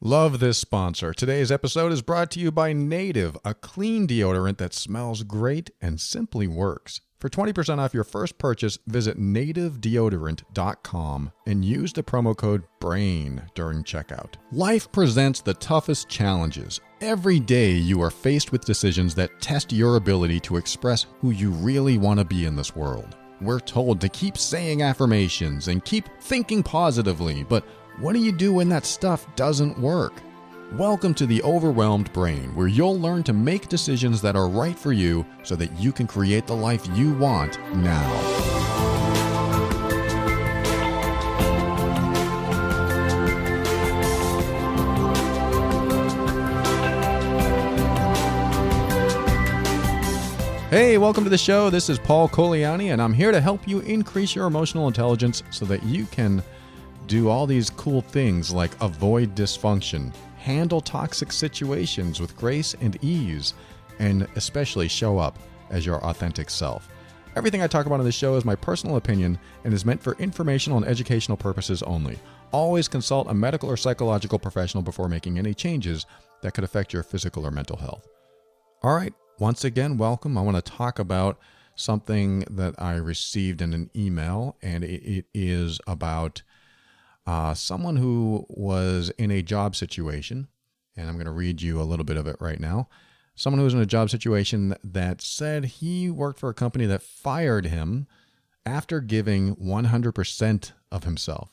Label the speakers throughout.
Speaker 1: Love this sponsor. Today's episode is brought to you by Native, a clean deodorant that smells great and simply works. For 20% off your first purchase, visit nativedeodorant.com and use the promo code BRAIN during checkout. Life presents the toughest challenges. Every day you are faced with decisions that test your ability to express who you really want to be in this world. We're told to keep saying affirmations and keep thinking positively, but what do you do when that stuff doesn't work? Welcome to the Overwhelmed Brain, where you'll learn to make decisions that are right for you so that you can create the life you want now. Hey, welcome to the show. This is Paul Coliani, and I'm here to help you increase your emotional intelligence so that you can do all these cool things like avoid dysfunction, handle toxic situations with grace and ease, and especially show up as your authentic self. Everything I talk about on this show is my personal opinion and is meant for informational and educational purposes only. Always consult a medical or psychological professional before making any changes that could affect your physical or mental health. All right, once again, welcome. I want to talk about something that I received in an email, and it is about someone who was in a job situation, and I'm going to read you a little bit of it right now. Someone who was in a job situation that said he worked for a company that fired him after giving 100% of himself.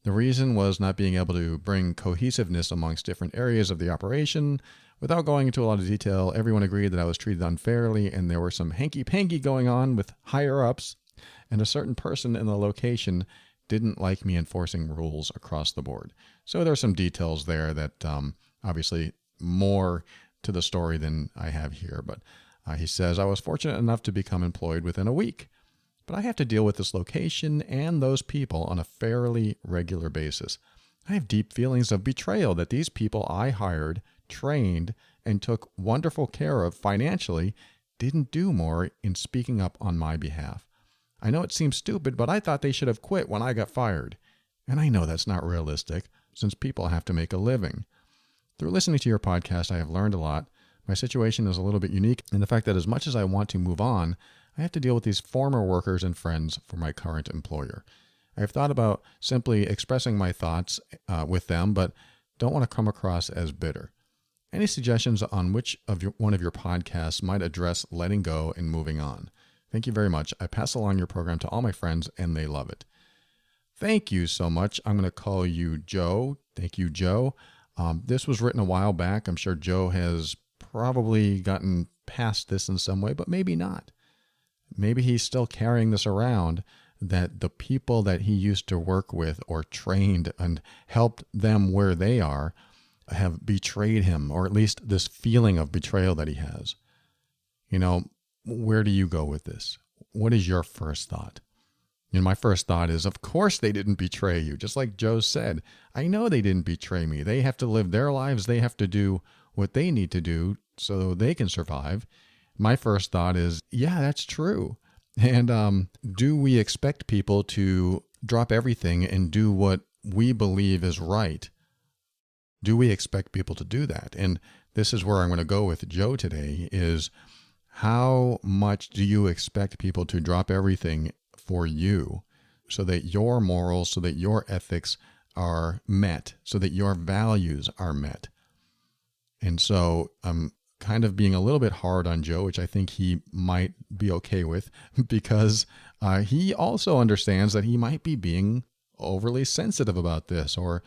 Speaker 1: The reason was not being able to bring cohesiveness amongst different areas of the operation. Without going into a lot of detail, everyone agreed that I was treated unfairly, and there were some hanky-panky going on with higher-ups, and a certain person in the location didn't like me enforcing rules across the board. So there are some details there that obviously more to the story than I have here. But he says, I was fortunate enough to become employed within a week, but I have to deal with this location and those people on a fairly regular basis. I have deep feelings of betrayal that these people I hired, trained, and took wonderful care of financially didn't do more in speaking up on my behalf. I know it seems stupid, but I thought they should have quit when I got fired. And I know that's not realistic, since people have to make a living. Through listening to your podcast, I have learned a lot. My situation is a little bit unique in the fact that as much as I want to move on, I have to deal with these former workers and friends for my current employer. I have thought about simply expressing my thoughts with them, but don't want to come across as bitter. Any suggestions on which of one of your podcasts might address letting go and moving on? Thank you very much. I pass along your program to all my friends, and they love it. Thank you so much. I'm going to call you Joe. Thank you, Joe. This was written a while back. I'm sure Joe has probably gotten past this in some way, but maybe not. Maybe he's still carrying this around, that the people that he used to work with or trained and helped them where they are have betrayed him, or at least this feeling of betrayal that he has. You know, where do you go with this? What is your first thought? My first thought is, of course they didn't betray you. Just like Joe said, I know they didn't betray me. They have to live their lives. They have to do what they need to do so they can survive. My first thought is, yeah, that's true. And do we expect people to drop everything and do what we believe is right? Do we expect people to do that? And this is where I'm going to go with Joe today is, how much do you expect people to drop everything for you so that your morals, so that your ethics are met, so that your values are met? And so I'm kind of being a little bit hard on Joe, which I think he might be okay with, because he also understands that he might be being overly sensitive about this, or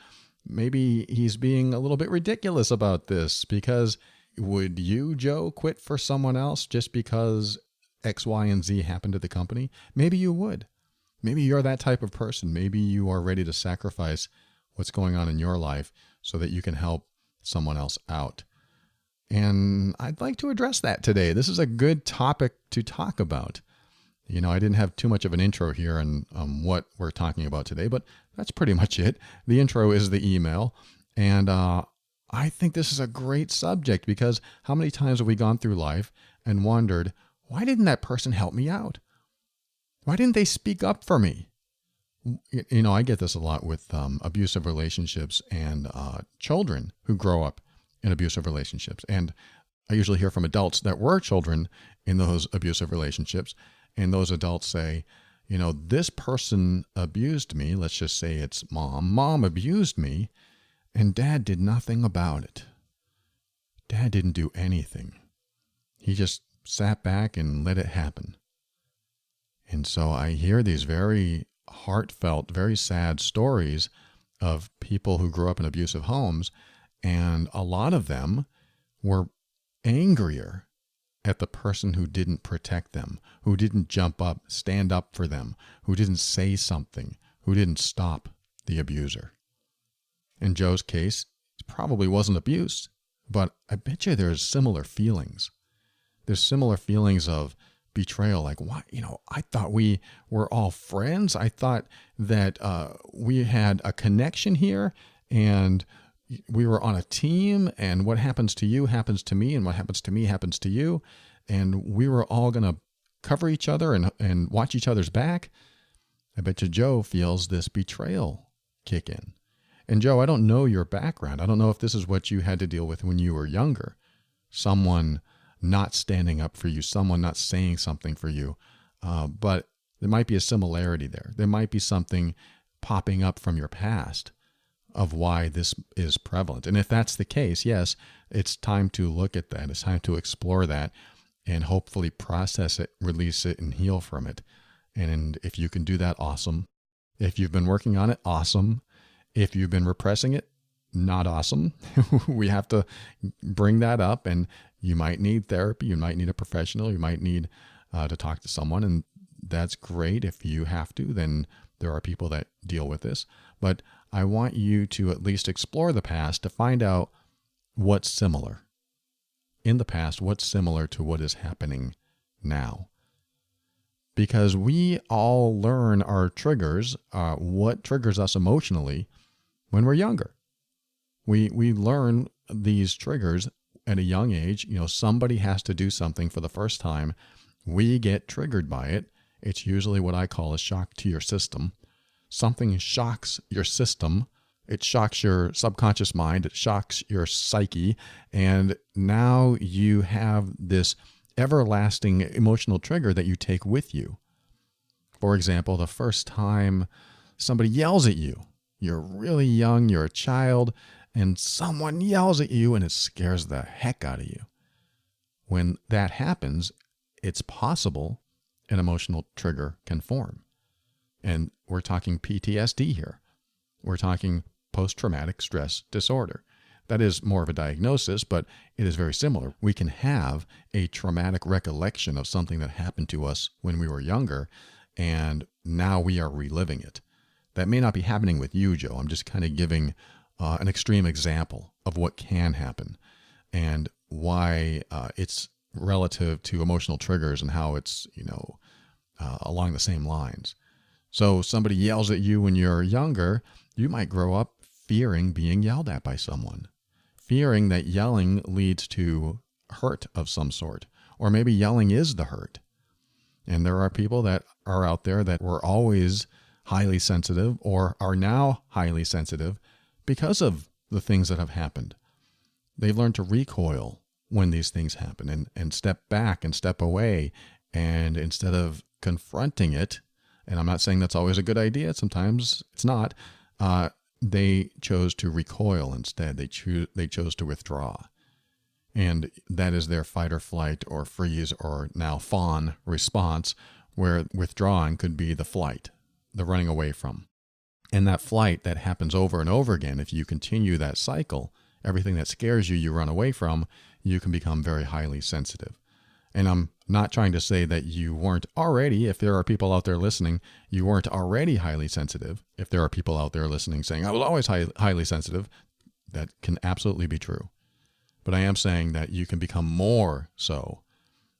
Speaker 1: maybe he's being a little bit ridiculous about this, because would you, Joe, quit for someone else just because X, Y, and Z happened at the company? Maybe you would. Maybe you're that type of person. Maybe you are ready to sacrifice what's going on in your life so that you can help someone else out. And I'd like to address that today. This is a good topic to talk about. You know, I didn't have too much of an intro here on what we're talking about today, but that's pretty much it. The intro is the email. And I think this is a great subject, because how many times have we gone through life and wondered, why didn't that person help me out? Why didn't they speak up for me? I get this a lot with abusive relationships and children who grow up in abusive relationships. And I usually hear from adults that were children in those abusive relationships. And those adults say, this person abused me. Let's just say it's mom. Mom abused me, and dad did nothing about it. Dad didn't do anything. He just sat back and let it happen. And so I hear these very heartfelt, very sad stories of people who grew up in abusive homes, and a lot of them were angrier at the person who didn't protect them, who didn't jump up, stand up for them, who didn't say something, who didn't stop the abuser. In Joe's case, it probably wasn't abuse, but I bet you there's similar feelings. There's similar feelings of betrayal, like, why? I thought we were all friends. I thought that we had a connection here, and we were on a team, and what happens to you happens to me, and what happens to me happens to you, and we were all going to cover each other and watch each other's back. I bet you Joe feels this betrayal kick in. And Joe, I don't know your background. I don't know if this is what you had to deal with when you were younger. Someone not standing up for you, someone not saying something for you. But there might be a similarity there. There might be something popping up from your past of why this is prevalent. And if that's the case, yes, it's time to look at that. It's time to explore that and hopefully process it, release it, and heal from it. And if you can do that, awesome. If you've been working on it, awesome. If you've been repressing it, not awesome. We have to bring that up, and you might need therapy. You might need a professional. You might need to talk to someone, and that's great. If you have to, then there are people that deal with this. But I want you to at least explore the past to find out what's similar in the past, what's similar to what is happening now. Because we all learn our triggers, what triggers us emotionally when we're younger. We learn these triggers at a young age. Somebody has to do something for the first time. We get triggered by it. It's usually what I call a shock to your system. Something shocks your system. It shocks your subconscious mind. It shocks your psyche. And now you have this everlasting emotional trigger that you take with you. For example, the first time somebody yells at you, you're really young, you're a child, and someone yells at you and it scares the heck out of you. When that happens, it's possible an emotional trigger can form. And we're talking PTSD here. We're talking post-traumatic stress disorder. That is more of a diagnosis, but it is very similar. We can have a traumatic recollection of something that happened to us when we were younger, and now we are reliving it. That may not be happening with you, Joe. I'm just kind of giving an extreme example of what can happen and why it's relative to emotional triggers and how it's, along the same lines. So somebody yells at you when you're younger, you might grow up fearing being yelled at by someone, fearing that yelling leads to hurt of some sort, or maybe yelling is the hurt. And there are people that are out there that were always highly sensitive or are now highly sensitive because of the things that have happened. They've learned to recoil when these things happen and step back and step away. And instead of confronting it, and I'm not saying that's always a good idea, sometimes it's not, they chose to recoil instead. They chose to withdraw. And that is their fight or flight or freeze or now fawn response, where withdrawing could be the flight, the running away from. And that flight that happens over and over again, if you continue that cycle, everything that scares you, you run away from, you can become very highly sensitive. And I'm not trying to say that you weren't already, if there are people out there listening, you weren't already highly sensitive. If there are people out there listening saying, I was always highly sensitive, that can absolutely be true. But I am saying that you can become more so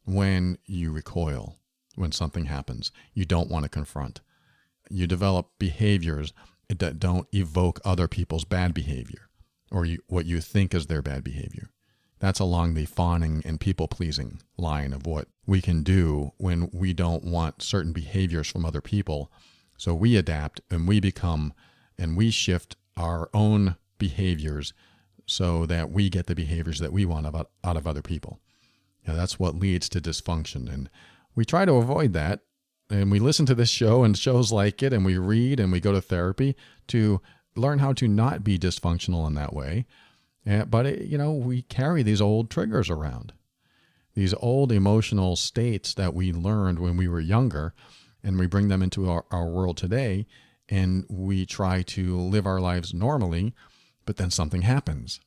Speaker 1: when you recoil, when something happens. You don't want to confront. You develop behaviors that don't evoke other people's bad behavior or what you think is their bad behavior. That's along the fawning and people-pleasing line of what we can do when we don't want certain behaviors from other people. So we adapt and we become and we shift our own behaviors so that we get the behaviors that we want out of other people. That's what leads to dysfunction. And we try to avoid that. And we listen to this show and shows like it, and we read and we go to therapy to learn how to not be dysfunctional in that way. But we carry these old triggers around, these old emotional states that we learned when we were younger, and we bring them into our world today, and we try to live our lives normally, but then something happens.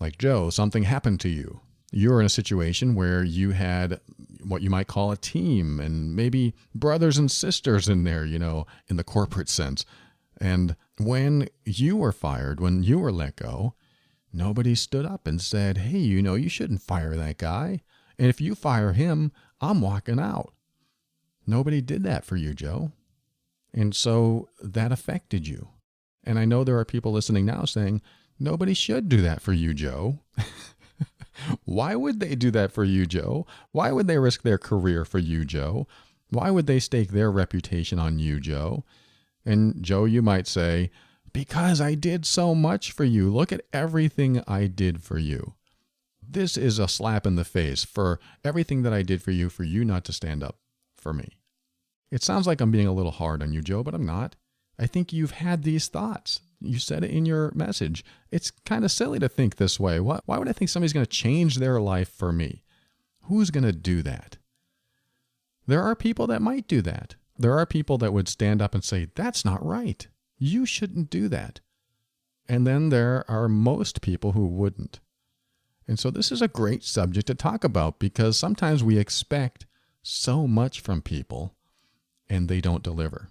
Speaker 1: Like Joe, something happened to you. You're in a situation where you had what you might call a team, and maybe brothers and sisters in there, in the corporate sense. And when you were fired, when you were let go, nobody stood up and said, hey, you shouldn't fire that guy. And if you fire him, I'm walking out. Nobody did that for you, Joe. And so that affected you. And I know there are people listening now saying, nobody should do that for you, Joe. Why would they do that for you, Joe? Why would they risk their career for you, Joe? Why would they stake their reputation on you, Joe? And Joe, you might say, because I did so much for you. Look at everything I did for you. This is a slap in the face for everything that I did for you not to stand up for me. It sounds like I'm being a little hard on you, Joe, but I'm not. I think you've had these thoughts. You said it in your message. It's kind of silly to think this way. Why would I think somebody's going to change their life for me? Who's going to do that? There are people that might do that. There are people that would stand up and say, that's not right. You shouldn't do that. And then there are most people who wouldn't. And so this is a great subject to talk about, because sometimes we expect so much from people and they don't deliver.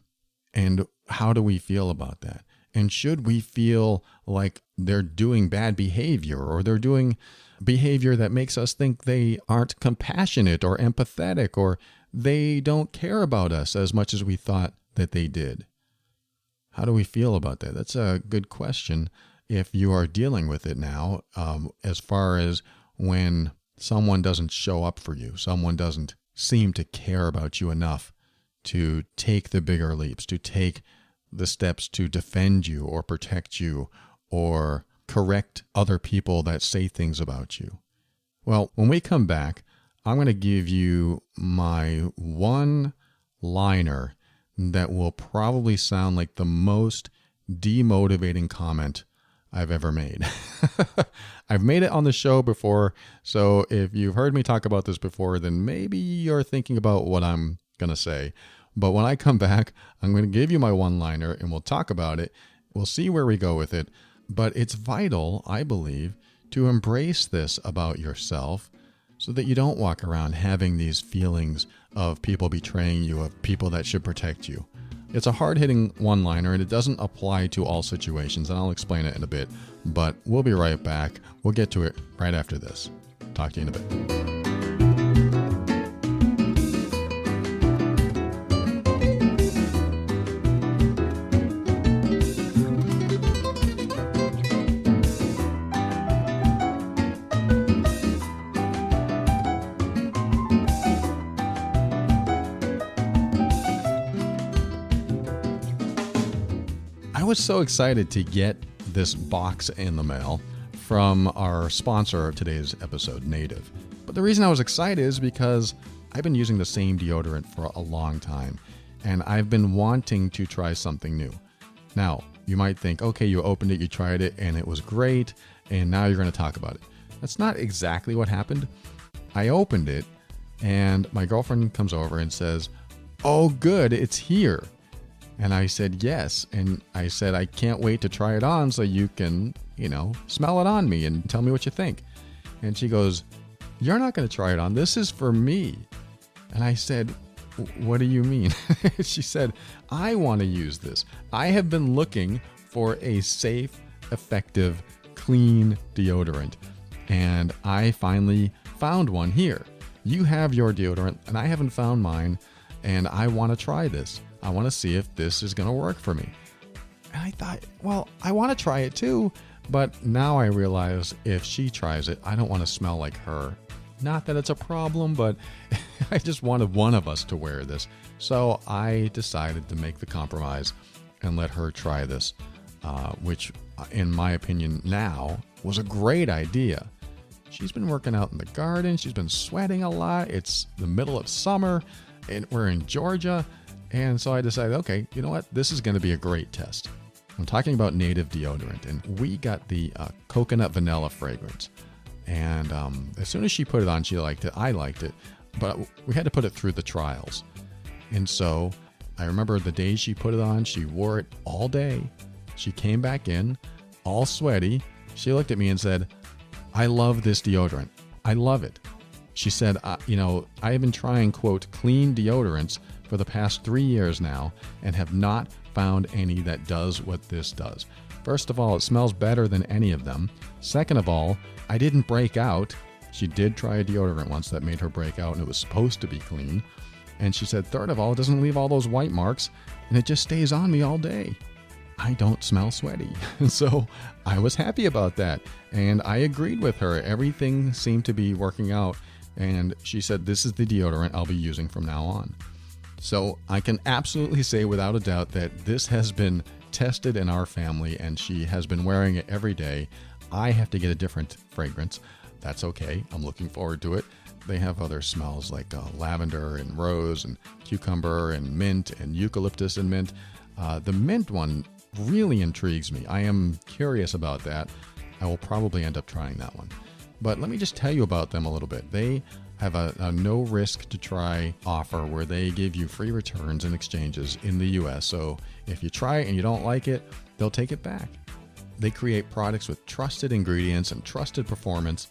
Speaker 1: And how do we feel about that? And should we feel like they're doing bad behavior, or they're doing behavior that makes us think they aren't compassionate or empathetic, or they don't care about us as much as we thought that they did? How do we feel about that? That's a good question if you are dealing with it now, as far as when someone doesn't show up for you, someone doesn't seem to care about you enough to take the bigger leaps, to take the steps to defend you or protect you or correct other people that say things about you. Well, when we come back, I'm going to give you my one-liner that will probably sound like the most demotivating comment I've ever made. I've made it on the show before, so if you've heard me talk about this before, then maybe you're thinking about what I'm going to say. But when I come back, I'm going to give you my one-liner and we'll talk about it. We'll see where we go with it. But it's vital, I believe, to embrace this about yourself so that you don't walk around having these feelings of people betraying you, of people that should protect you. It's a hard-hitting one-liner, and it doesn't apply to all situations, and I'll explain it in a bit. But we'll be right back. We'll get to it right after this. Talk to you in a bit. I was so excited to get this box in the mail from our sponsor of today's episode, Native. But the reason I was excited is because I've been using the same deodorant for a long time, and I've been wanting to try something new. Now, you might think, okay, you opened it, you tried it, and it was great, and now you're going to talk about it. That's not exactly what happened. I opened it, and my girlfriend comes over and says, oh, good, it's here. And I said, yes. And I said, I can't wait to try it on so you can, smell it on me and tell me what you think. And she goes, you're not going to try it on. This is for me. And I said, what do you mean? She said, I want to use this. I have been looking for a safe, effective, clean deodorant. And I finally found one here. You have your deodorant and I haven't found mine. And I want to try this. I want to see if this is going to work for me. And I thought, well, I want to try it too. But now I realize if she tries it, I don't want to smell like her. Not that it's a problem, but I just wanted one of us to wear this. So I decided to make the compromise and let her try this, which, in my opinion now, was a great idea. She's been working out in the garden. She's been sweating a lot. It's the middle of summer, and we're in Georgia. And so I decided, okay, you know what? This is going to be a great test. I'm talking about Native deodorant, and we got the coconut vanilla fragrance. And as soon as she put it on, she liked it. I liked it, but we had to put it through the trials. And so I remember the day she put it on, she wore it all day. She came back in, all sweaty. She looked at me and said, I love this deodorant. I love it. She said, I have been trying, quote, clean deodorants for the past 3 years now and have not found any that does what this does. First of all, it smells better than any of them. Second of all, I didn't break out. She did try a deodorant once that made her break out, and it was supposed to be clean. And she said, third of all, it doesn't leave all those white marks, and it just stays on me all day. I don't smell sweaty. So I was happy about that, and I agreed with her. Everything seemed to be working out, and she said, this is the deodorant I'll be using from now on. So I can absolutely say without a doubt that this has been tested in our family, and she has been wearing it every day. I have to get a different fragrance. That's okay. I'm looking forward to it. They have other smells like lavender and rose and cucumber and mint and eucalyptus and mint. The mint one really intrigues me. I am curious about that. I will probably end up trying that one. But let me just tell you about them a little bit. They have a no risk to try offer where they give you free returns and exchanges in the US. So if you try it and you don't like it, they'll take it back. They create products with trusted ingredients and trusted performance,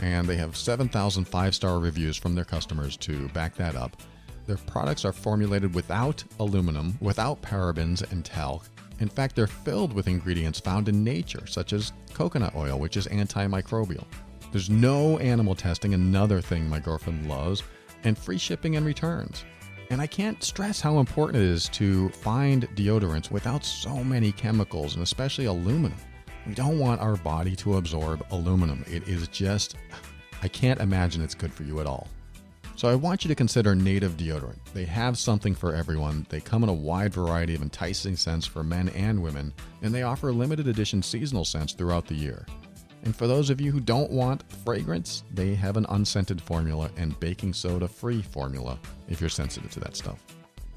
Speaker 1: and they have 7,000 5-star reviews from their customers to back that up. Their products are formulated without aluminum, without parabens and talc. In fact, they're filled with ingredients found in nature, such as coconut oil, which is antimicrobial. There's no animal testing, another thing my girlfriend loves, and free shipping and returns. And I can't stress how important it is to find deodorants without so many chemicals, and especially aluminum. We don't want our body to absorb aluminum. It is just, I can't imagine it's good for you at all. So I want you to consider Native deodorant. They have something for everyone. They come in a wide variety of enticing scents for men and women, and they offer limited edition seasonal scents throughout the year. And for those of you who don't want fragrance, they have an unscented formula and baking soda free formula if you're sensitive to that stuff.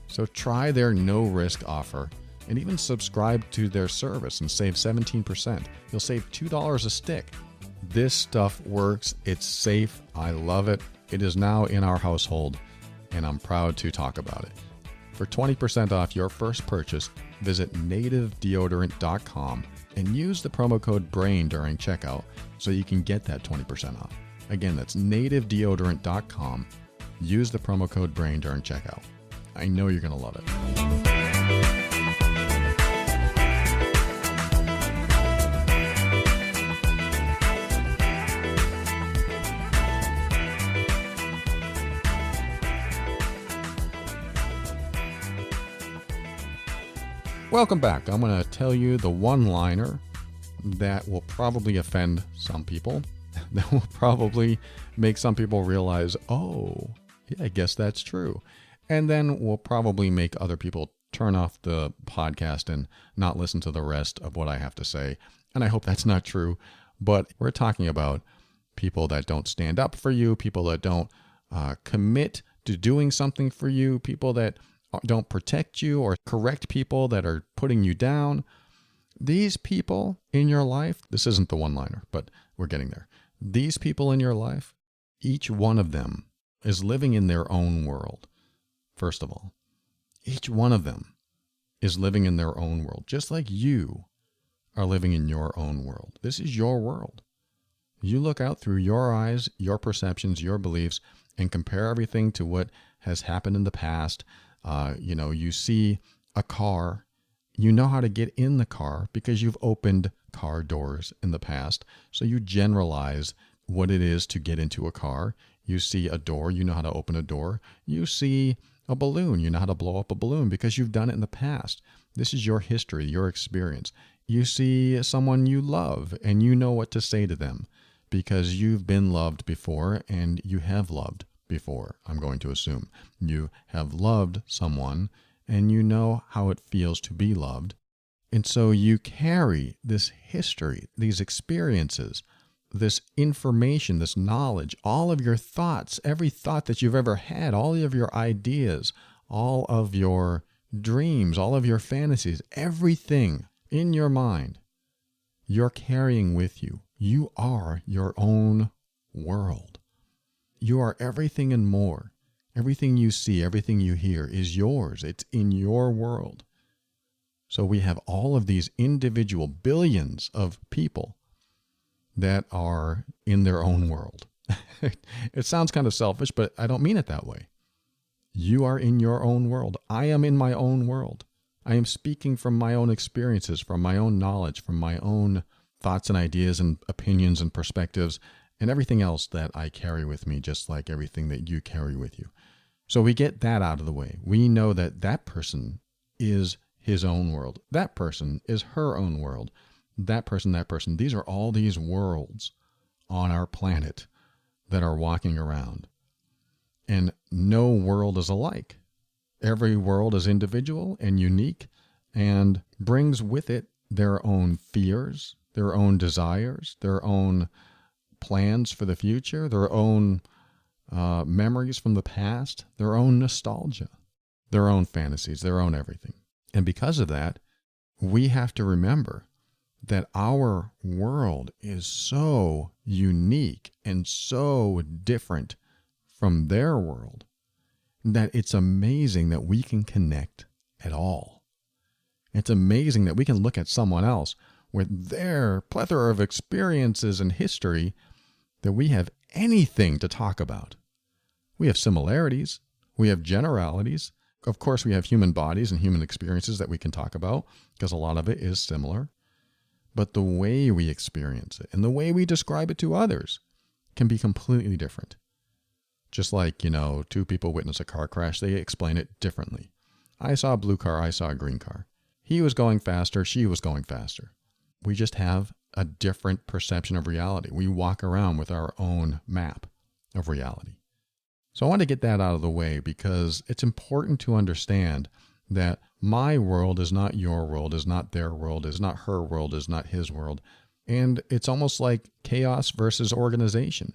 Speaker 1: So try their no risk offer and even subscribe to their service and save 17%. You'll save $2 a stick. This stuff works. It's safe. I love it. It is now in our household, and I'm proud to talk about it. For 20% off your first purchase, visit nativedeodorant.com and use the promo code BRAIN during checkout so you can get that 20% off. Again, that's nativedeodorant.com. Use the promo code BRAIN during checkout. I know you're going to love it. Welcome back. I'm going to tell you the one-liner that will probably offend some people, that will probably make some people realize, oh, yeah, I guess that's true. And then will probably make other people turn off the podcast and not listen to the rest of what I have to say. And I hope that's not true. But we're talking about people that don't stand up for you, people that don't commit to doing something for you, people that don't protect you or correct people that are putting you down. These people in your life, this isn't the one-liner, but we're getting there. These people in your life, each one of them is living in their own world. First of all, each one of them is living in their own world, just like you are living in your own world. This is your world. You look out through your eyes, your perceptions, your beliefs, and compare everything to what has happened in the past. You see a car, you know how to get in the car because you've opened car doors in the past. So you generalize what it is to get into a car. You see a door, you know how to open a door. You see a balloon, you know how to blow up a balloon because you've done it in the past. This is your history, your experience. You see someone you love and you know what to say to them because you've been loved before and you have loved before, I'm going to assume. You have loved someone and you know how it feels to be loved. And so you carry this history, these experiences, this information, this knowledge, all of your thoughts, every thought that you've ever had, all of your ideas, all of your dreams, all of your fantasies, everything in your mind, you're carrying with you. You are your own world. You are everything and more. Everything you see, everything you hear is yours. It's in your world. So we have all of these individual billions of people that are in their own world. It sounds kind of selfish, but I don't mean it that way. You are in your own world. I am in my own world. I am speaking from my own experiences, from my own knowledge, from my own thoughts and ideas and opinions and perspectives and everything else that I carry with me, just like everything that you carry with you. So we get that out of the way. We know that that person is his own world. That person is her own world. That person. These are all these worlds on our planet that are walking around. And no world is alike. Every world is individual and unique and brings with it their own fears, their own desires, their own plans for the future, their own memories from the past, their own nostalgia, their own fantasies, their own everything. And because of that, we have to remember that our world is so unique and so different from their world that it's amazing that we can connect at all. It's amazing that we can look at someone else with their plethora of experiences and history that we have anything to talk about. We have similarities. We have generalities. Of course, we have human bodies and human experiences that we can talk about because a lot of it is similar. But the way we experience it and the way we describe it to others can be completely different. Just like, two people witness a car crash, they explain it differently. I saw a blue car, I saw a green car. He was going faster, she was going faster. We just have a different perception of reality. We walk around with our own map of reality. So I want to get that out of the way because it's important to understand that my world is not your world, is not their world, is not her world, is not his world. And it's almost like chaos versus organization.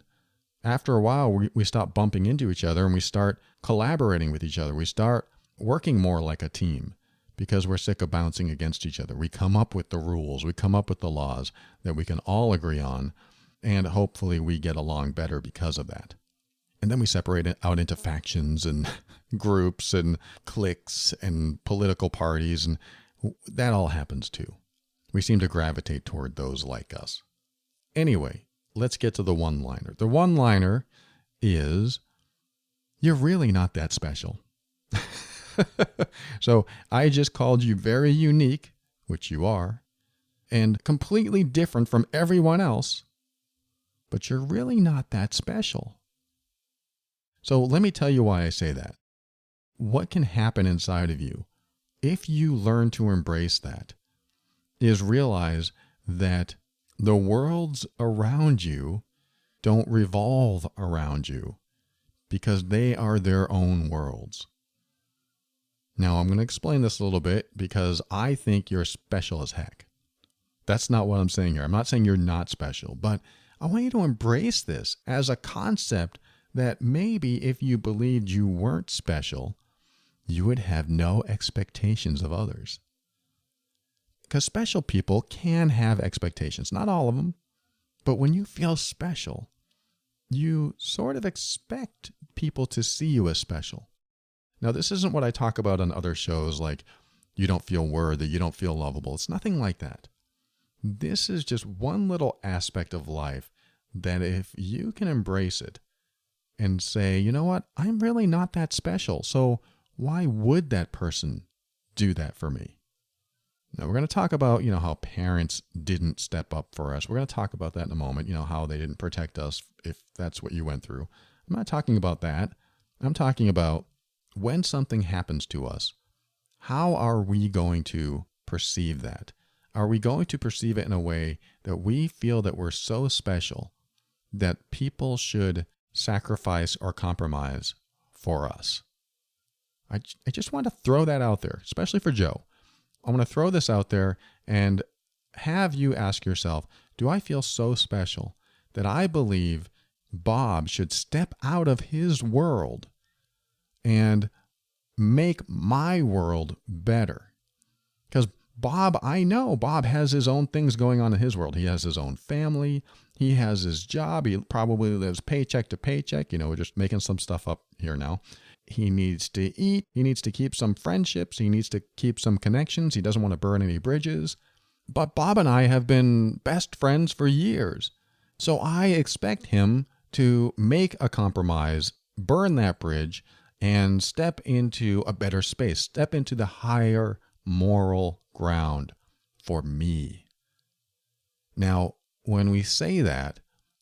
Speaker 1: After a while, we stop bumping into each other and we start collaborating with each other. We start working more like a team because we're sick of bouncing against each other. We come up with the rules, we come up with the laws that we can all agree on, and hopefully we get along better because of that. And then we separate it out into factions and groups and cliques and political parties, and that all happens too. We seem to gravitate toward those like us. Anyway, let's get to the one-liner. The one-liner is, you're really not that special. So I just called you very unique, which you are, and completely different from everyone else, but you're really not that special. So let me tell you why I say that. What can happen inside of you if you learn to embrace that is realize that the worlds around you don't revolve around you because they are their own worlds. Now, I'm going to explain this a little bit because I think you're special as heck. That's not what I'm saying here. I'm not saying you're not special, but I want you to embrace this as a concept that maybe if you believed you weren't special, you would have no expectations of others. Because special people can have expectations, not all of them, but when you feel special, you sort of expect people to see you as special. Now, this isn't what I talk about on other shows, like you don't feel worthy, you don't feel lovable. It's nothing like that. This is just one little aspect of life that if you can embrace it and say, you know what, I'm really not that special, so why would that person do that for me? Now, we're going to talk about, how parents didn't step up for us. We're going to talk about that in a moment, how they didn't protect us if that's what you went through. I'm not talking about that. I'm talking about when something happens to us, how are we going to perceive that? Are we going to perceive it in a way that we feel that we're so special that people should sacrifice or compromise for us. I just want to throw that out there, especially for Joe. I want to throw this out there and have you ask yourself, do I feel so special that I believe Bob should step out of his world and make my world better? Because Bob, I know Bob has his own things going on in his world. He has his own family. He has his job. He probably lives paycheck to paycheck. We're just making some stuff up here now. He needs to eat. He needs to keep some friendships. He needs to keep some connections. He doesn't want to burn any bridges. But Bob and I have been best friends for years. So I expect him to make a compromise, burn that bridge, and step into a better space, step into the higher moral ground for me. Now, when we say that,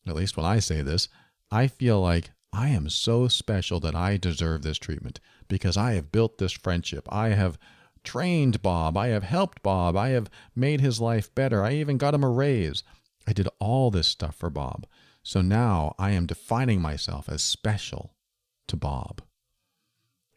Speaker 1: at least when I say this, I feel like I am so special that I deserve this treatment because I have built this friendship. I have trained Bob. I have helped Bob. I have made his life better. I even got him a raise. I did all this stuff for Bob. So now I am defining myself as special to Bob.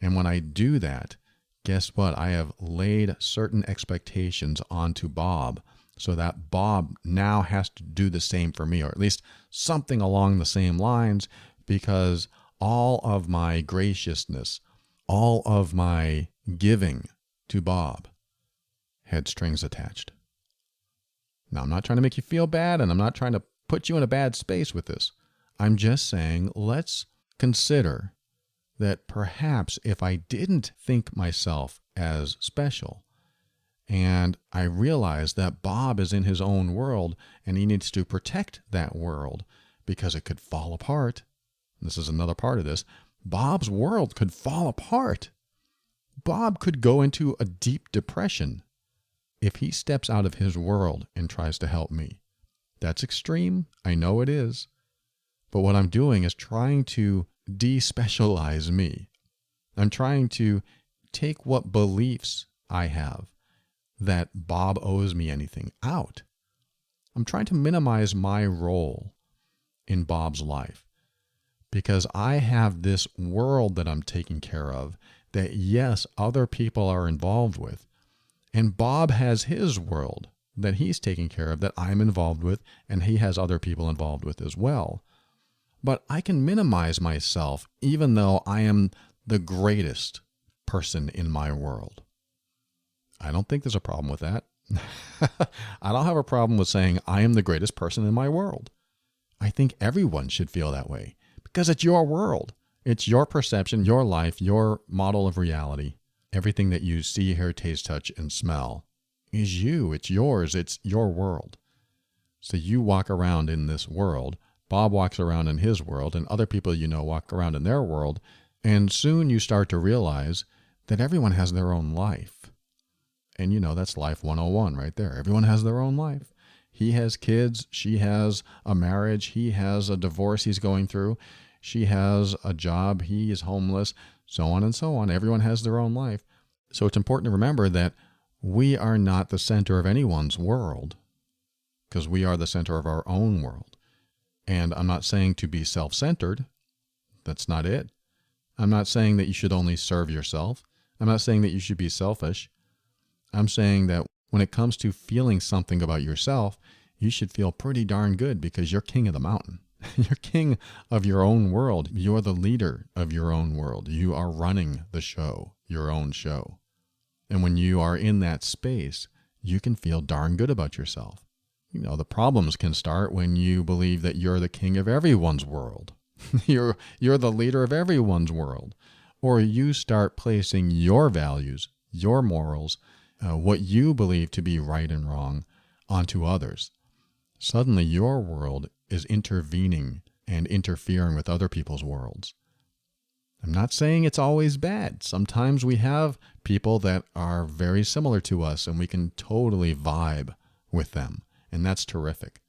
Speaker 1: And when I do that, guess what? I have laid certain expectations onto Bob so that Bob now has to do the same for me, or at least something along the same lines, because all of my graciousness, all of my giving to Bob had strings attached. Now, I'm not trying to make you feel bad, and I'm not trying to put you in a bad space with this. I'm just saying, let's consider that perhaps if I didn't think myself as special, and I realize that Bob is in his own world, and he needs to protect that world because it could fall apart. This is another part of this. Bob's world could fall apart. Bob could go into a deep depression if he steps out of his world and tries to help me. That's extreme. I know it is. But what I'm doing is trying to despecialize me. I'm trying to take what beliefs I have that Bob owes me anything out. I'm trying to minimize my role in Bob's life because I have this world that I'm taking care of that, yes, other people are involved with. And Bob has his world that he's taking care of that I'm involved with, and he has other people involved with as well. But I can minimize myself even though I am the greatest person in my world. I don't think there's a problem with that. I don't have a problem with saying I am the greatest person in my world. I think everyone should feel that way because it's your world. It's your perception, your life, your model of reality. Everything that you see, hear, taste, touch, and smell is you. It's yours. It's your world. So you walk around in this world. Bob walks around in his world, and other people walk around in their world. And soon you start to realize that everyone has their own life. And that's life 101 right there. Everyone has their own life. He has kids. She has a marriage. He has a divorce he's going through. She has a job. He is homeless, so on and so on. Everyone has their own life. So it's important to remember that we are not the center of anyone's world because we are the center of our own world. And I'm not saying to be self-centered. That's not it. I'm not saying that you should only serve yourself. I'm not saying that you should be selfish. I'm saying that when it comes to feeling something about yourself, you should feel pretty darn good because you're king of the mountain. You're king of your own world. You're the leader of your own world. You are running the show, your own show. And when you are in that space, you can feel darn good about yourself. The problems can start when you believe that you're the king of everyone's world. You're the leader of everyone's world. Or you start placing your values, your morals, what you believe to be right and wrong onto others. Suddenly your world is intervening and interfering with other people's worlds. I'm not saying it's always bad. Sometimes we have people that are very similar to us and we can totally vibe with them, and that's terrific.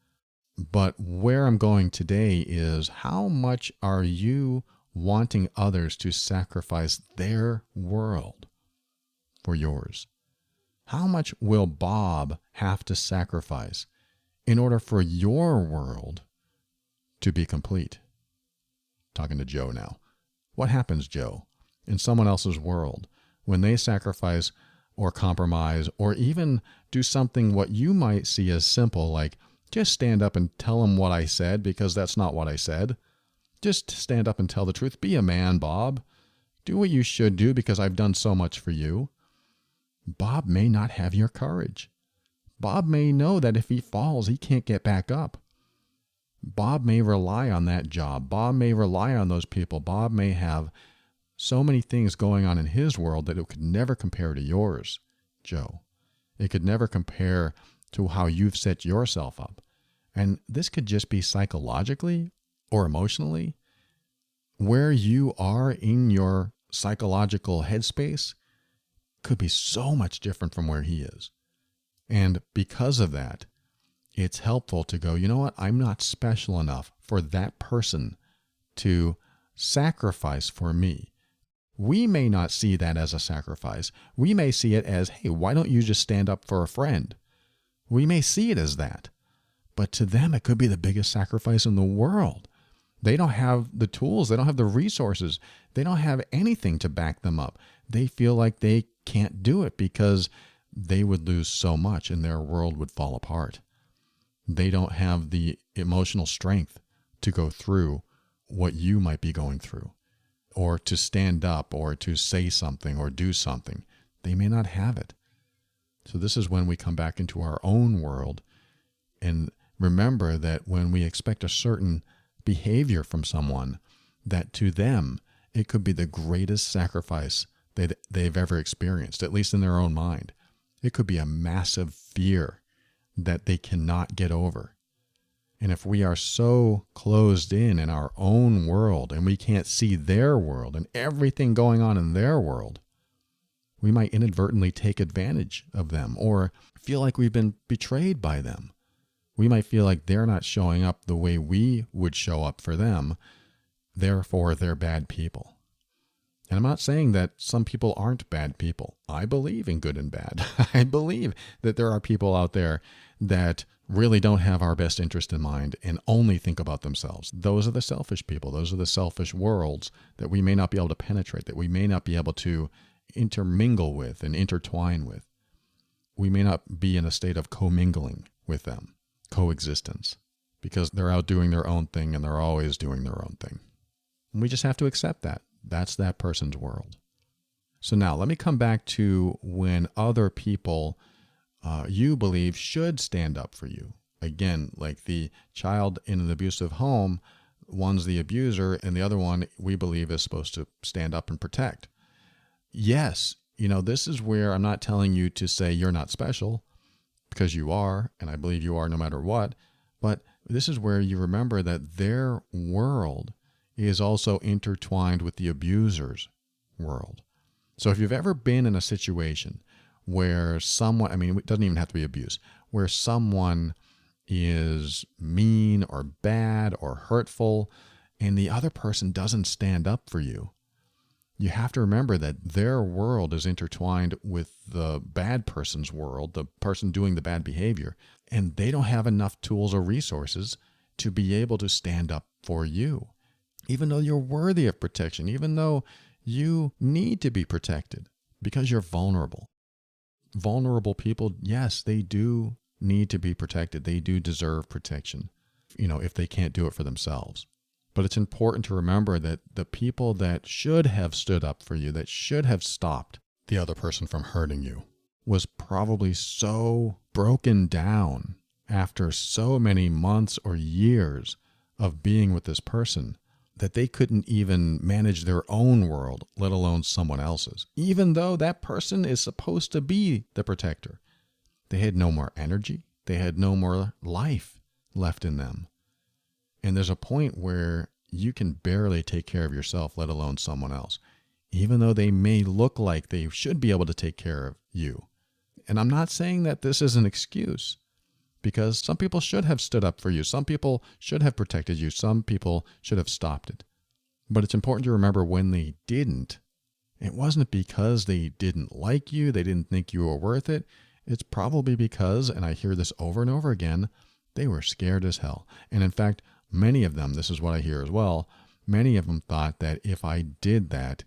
Speaker 1: But where I'm going today is how much are you wanting others to sacrifice their world for yours? How much will Bob have to sacrifice in order for your world to be complete. Talking to Joe now. What happens, Joe, in someone else's world when they sacrifice or compromise or even do something what you might see as simple, like just stand up and tell them what I said because that's not what I said. Just stand up and tell the truth. Be a man, Bob. Do what you should do because I've done so much for you. Bob may not have your courage. Bob may know that if he falls, he can't get back up. Bob may rely on that job. Bob may rely on those people. Bob may have so many things going on in his world that it could never compare to yours, Joe. It could never compare to how you've set yourself up. And this could just be psychologically or emotionally. Where you are in your psychological headspace could be so much different from where he is. And because of that, it's helpful to go, you know what? I'm not special enough for that person to sacrifice for me. We may not see that as a sacrifice. We may see it as, hey, why don't you just stand up for a friend? We may see it as that. But to them, it could be the biggest sacrifice in the world. They don't have the tools. They don't have the resources. They don't have anything to back them up. They feel like they can't do it because they would lose so much and their world would fall apart. They don't have the emotional strength to go through what you might be going through, or to stand up, or to say something, or do something. They may not have it. So this is when we come back into our own world and remember that when we expect a certain behavior from someone, that to them, it could be the greatest sacrifice they've ever experienced, at least in their own mind. It could be a massive fear that they cannot get over. And if we are so closed in our own world and we can't see their world and everything going on in their world, we might inadvertently take advantage of them or feel like we've been betrayed by them. We might feel like they're not showing up the way we would show up for them, therefore they're bad people. And I'm not saying that some people aren't bad people. I believe in good and bad. I believe that there are people out there that really don't have our best interest in mind and only think about themselves. Those are the selfish people. Those are the selfish worlds that we may not be able to penetrate, that we may not be able to intermingle with and intertwine with. We may not be in a state of commingling with them, coexistence, because they're out doing their own thing and they're always doing their own thing. And we just have to accept that. That's that person's world. So now let me come back to when other people you believe should stand up for you. Again, like the child in an abusive home, one's the abuser and the other one we believe is supposed to stand up and protect. Yes, this is where I'm not telling you to say you're not special, because you are, and I believe you are no matter what, but this is where you remember that their world is also intertwined with the abuser's world. So if you've ever been in a situation where someone, it doesn't even have to be abuse, where someone is mean or bad or hurtful and the other person doesn't stand up for you, you have to remember that their world is intertwined with the bad person's world, the person doing the bad behavior, and they don't have enough tools or resources to be able to stand up for you. Even though you're worthy of protection, even though you need to be protected because you're vulnerable. Vulnerable people, yes, they do need to be protected. They do deserve protection, if they can't do it for themselves. But it's important to remember that the people that should have stood up for you, that should have stopped the other person from hurting you, was probably so broken down after so many months or years of being with this person that they couldn't even manage their own world, let alone someone else's, even though that person is supposed to be the protector. They had no more energy. They had no more life left in them. And there's a point where you can barely take care of yourself, let alone someone else, even though they may look like they should be able to take care of you. And I'm not saying that this is an excuse, because some people should have stood up for you. Some people should have protected you. Some people should have stopped it. But it's important to remember when they didn't, it wasn't because they didn't like you, they didn't think you were worth it. It's probably because, and I hear this over and over again, they were scared as hell. And in fact, many of them, this is what I hear as well, many of them thought that if I did that,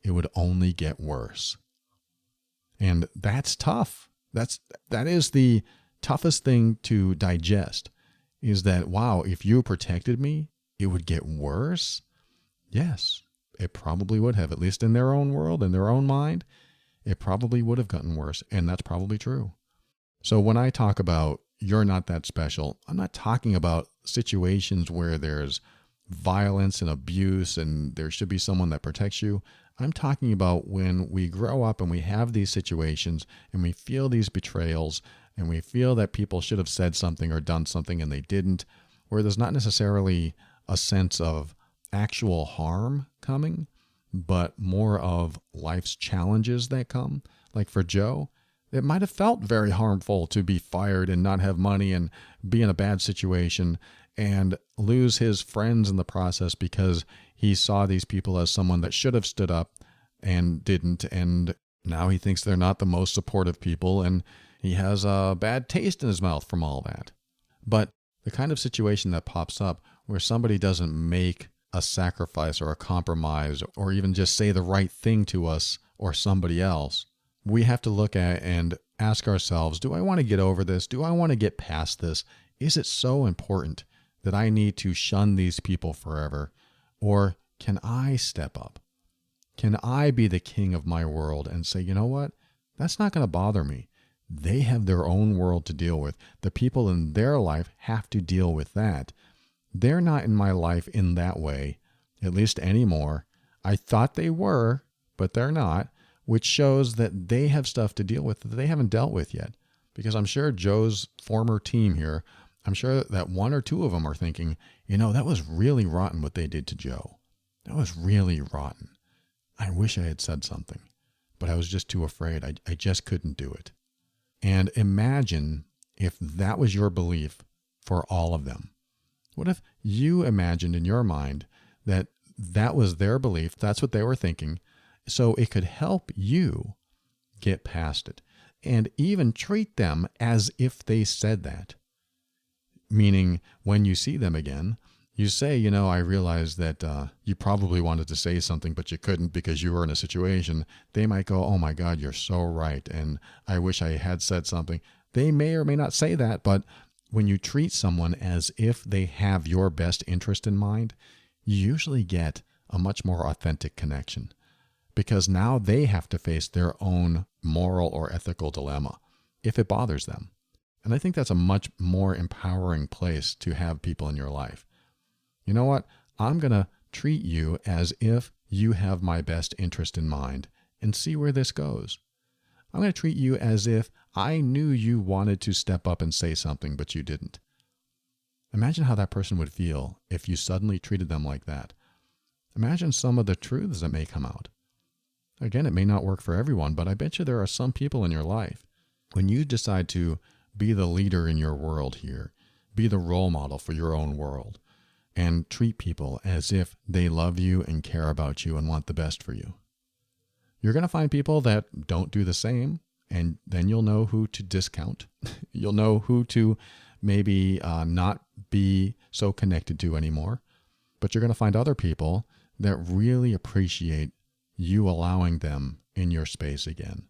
Speaker 1: it would only get worse. And that's tough. That is the toughest thing to digest, is that, wow, if you protected me, it would get worse? Yes, it probably would have, at least in their own world, in their own mind. It probably would have gotten worse, and that's probably true. So when I talk about you're not that special, I'm not talking about situations where there's violence and abuse and there should be someone that protects you. I'm talking about when we grow up and we have these situations and we feel these betrayals and we feel that people should have said something or done something and they didn't, where there's not necessarily a sense of actual harm coming, but more of life's challenges that come. Like for Joe, it might have felt very harmful to be fired and not have money and be in a bad situation and lose his friends in the process because he saw these people as someone that should have stood up and didn't. And now he thinks they're not the most supportive people and he has a bad taste in his mouth from all that. But the kind of situation that pops up where somebody doesn't make a sacrifice or a compromise or even just say the right thing to us or somebody else, we have to look at and ask ourselves, do I want to get over this? Do I want to get past this? Is it so important that I need to shun these people forever? Or can I step up? Can I be the king of my world and say, you know what? That's not going to bother me. They have their own world to deal with. The people in their life have to deal with that. They're not in my life in that way, at least anymore. I thought they were, but they're not, which shows that they have stuff to deal with that they haven't dealt with yet. Because I'm sure Joe's former team here, I'm sure that one or two of them are thinking, that was really rotten what they did to Joe. That was really rotten. I wish I had said something, but I was just too afraid. I just couldn't do it. And imagine if that was your belief for all of them. What if you imagined in your mind that that was their belief, that's what they were thinking, so it could help you get past it and even treat them as if they said that? Meaning, when you see them again, you say, I realize that you probably wanted to say something, but you couldn't because you were in a situation. They might go, oh my God, you're so right. And I wish I had said something. They may or may not say that, but when you treat someone as if they have your best interest in mind, you usually get a much more authentic connection because now they have to face their own moral or ethical dilemma if it bothers them. And I think that's a much more empowering place to have people in your life. You know what? I'm going to treat you as if you have my best interest in mind and see where this goes. I'm going to treat you as if I knew you wanted to step up and say something, but you didn't. Imagine how that person would feel if you suddenly treated them like that. Imagine some of the truths that may come out. Again, it may not work for everyone, but I bet you there are some people in your life, when you decide to be the leader in your world here, be the role model for your own world, and treat people as if they love you and care about you and want the best for you. You're going to find people that don't do the same, and then you'll know who to discount. You'll know who to maybe not be so connected to anymore. But you're going to find other people that really appreciate you allowing them in your space again.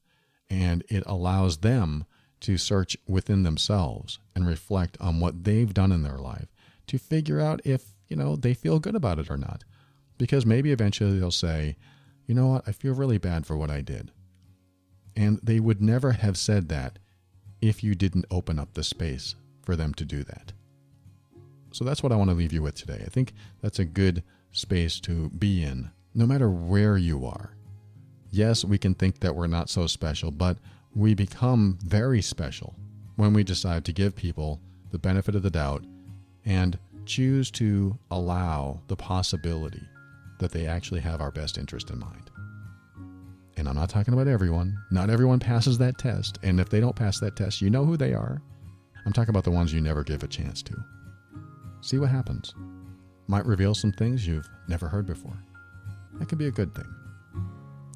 Speaker 1: And it allows them to search within themselves and reflect on what they've done in their life to figure out if, they feel good about it or not. Because maybe eventually they'll say, you know what, I feel really bad for what I did. And they would never have said that if you didn't open up the space for them to do that. So that's what I want to leave you with today. I think that's a good space to be in, no matter where you are. Yes, we can think that we're not so special, but we become very special when we decide to give people the benefit of the doubt and choose to allow the possibility that they actually have our best interest in mind. And I'm not talking about everyone. Not everyone passes that test. And if they don't pass that test, you know who they are. I'm talking about the ones you never give a chance to. See what happens. Might reveal some things you've never heard before. That could be a good thing.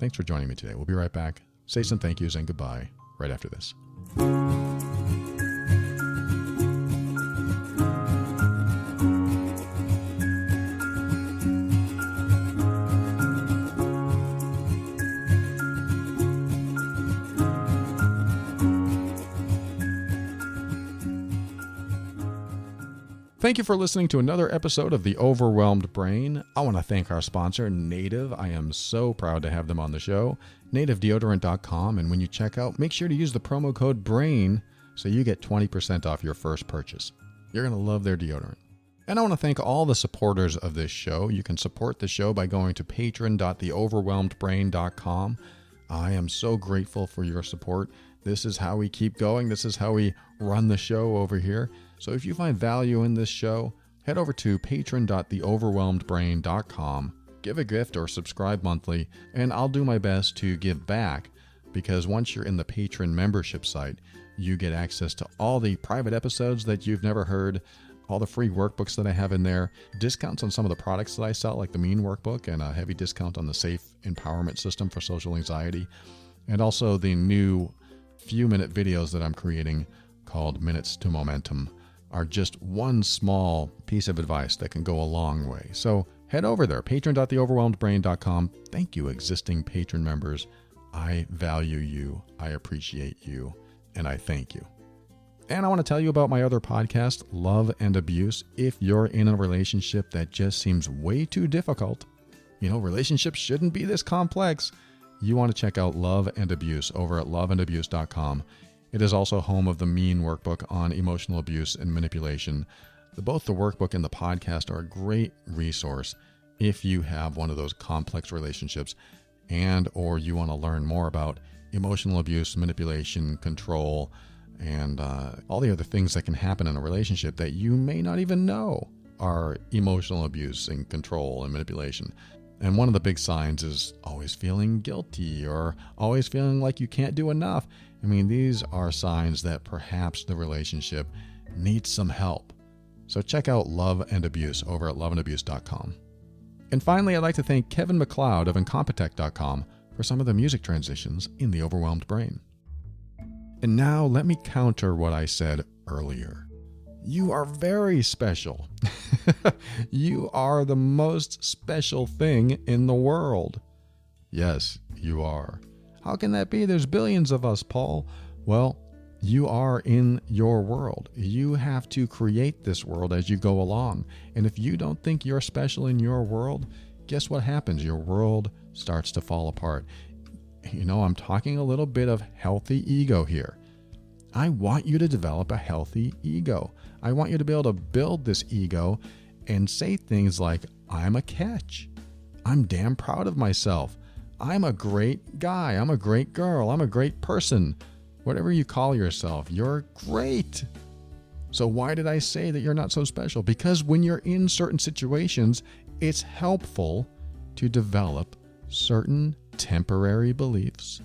Speaker 1: Thanks for joining me today. We'll be right back. Say some thank yous and goodbye right after this. Thank you for listening to another episode of The Overwhelmed Brain. I want to thank our sponsor, Native. I am so proud to have them on the show. NativeDeodorant.com. And when you check out, make sure to use the promo code BRAIN so you get 20% off your first purchase. You're going to love their deodorant. And I want to thank all the supporters of this show. You can support the show by going to patron.theoverwhelmedbrain.com. I am so grateful for your support. This is how we keep going. This is how we run the show over here. So if you find value in this show, head over to patron.theoverwhelmedbrain.com, give a gift or subscribe monthly, and I'll do my best to give back, because once you're in the patron membership site, you get access to all the private episodes that you've never heard, all the free workbooks that I have in there, discounts on some of the products that I sell, like the Mean Workbook, and a heavy discount on the Safe Empowerment System for social anxiety, and also the new few-minute videos that I'm creating called Minutes to Momentum are just one small piece of advice that can go a long way. So head over there, patron.theoverwhelmedbrain.com. Thank you, existing patron members. I value you, I appreciate you, and I thank you. And I want to tell you about my other podcast, Love and Abuse. If you're in a relationship that just seems way too difficult, relationships shouldn't be this complex, you want to check out Love and Abuse over at loveandabuse.com. It is also home of the Mean Workbook on emotional abuse and manipulation. Both the workbook and the podcast are a great resource if you have one of those complex relationships and or you want to learn more about emotional abuse, manipulation, control, and all the other things that can happen in a relationship that you may not even know are emotional abuse and control and manipulation. And one of the big signs is always feeling guilty or always feeling like you can't do enough. These are signs that perhaps the relationship needs some help. So check out Love and Abuse over at loveandabuse.com. And finally, I'd like to thank Kevin MacLeod of Incompetech.com for some of the music transitions in The Overwhelmed Brain. And now let me counter what I said earlier. You are very special. You are the most special thing in the world. Yes, you are. How can that be? There's billions of us, Paul. Well, you are in your world. You have to create this world as you go along. And if you don't think you're special in your world, guess what happens? Your world starts to fall apart. I'm talking a little bit of healthy ego here. I want you to develop a healthy ego. I want you to be able to build this ego and say things like, I'm a catch. I'm damn proud of myself. I'm a great guy. I'm a great girl. I'm a great person. Whatever you call yourself, you're great. So why did I say that you're not so special? Because when you're in certain situations, it's helpful to develop certain temporary beliefs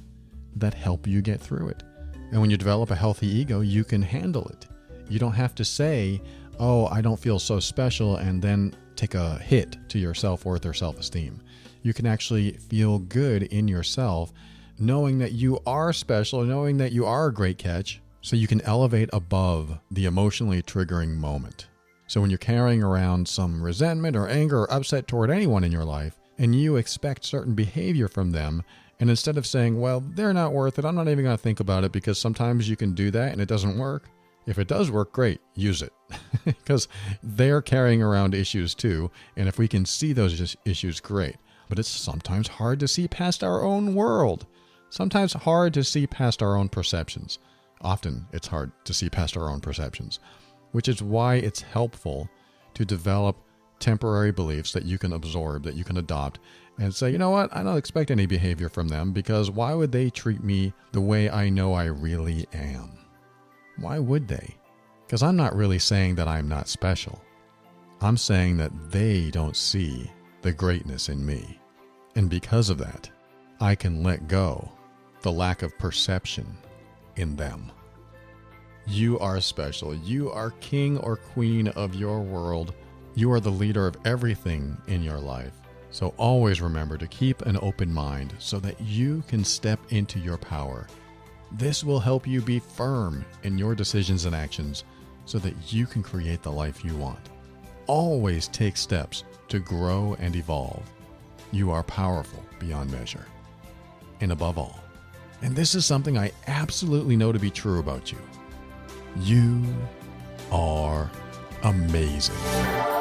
Speaker 1: that help you get through it. And when you develop a healthy ego, you can handle it. You don't have to say, oh, I don't feel so special, and then take a hit to your self-worth or self-esteem. You can actually feel good in yourself, knowing that you are special, knowing that you are a great catch, so you can elevate above the emotionally triggering moment. So when you're carrying around some resentment or anger or upset toward anyone in your life, and you expect certain behavior from them, and instead of saying, well, they're not worth it, I'm not even going to think about it, because sometimes you can do that and it doesn't work. If it does work, great, use it. Because they're carrying around issues too, and if we can see those issues, great. But it's sometimes hard to see past our own world. Sometimes hard to see past our own perceptions. Often it's hard to see past our own perceptions, which is why it's helpful to develop temporary beliefs that you can absorb, that you can adopt, and say, you know what, I don't expect any behavior from them, because why would they treat me the way I know I really am? Why would they? Because I'm not really saying that I'm not special. I'm saying that they don't see the greatness in me. And because of that, I can let go the lack of perception in them. You are special. You are king or queen of your world. You are the leader of everything in your life. So always remember to keep an open mind so that you can step into your power. This will help you be firm in your decisions and actions so that you can create the life you want. Always take steps to grow and evolve. You are powerful beyond measure. And above all, and this is something I absolutely know to be true about you, you are amazing.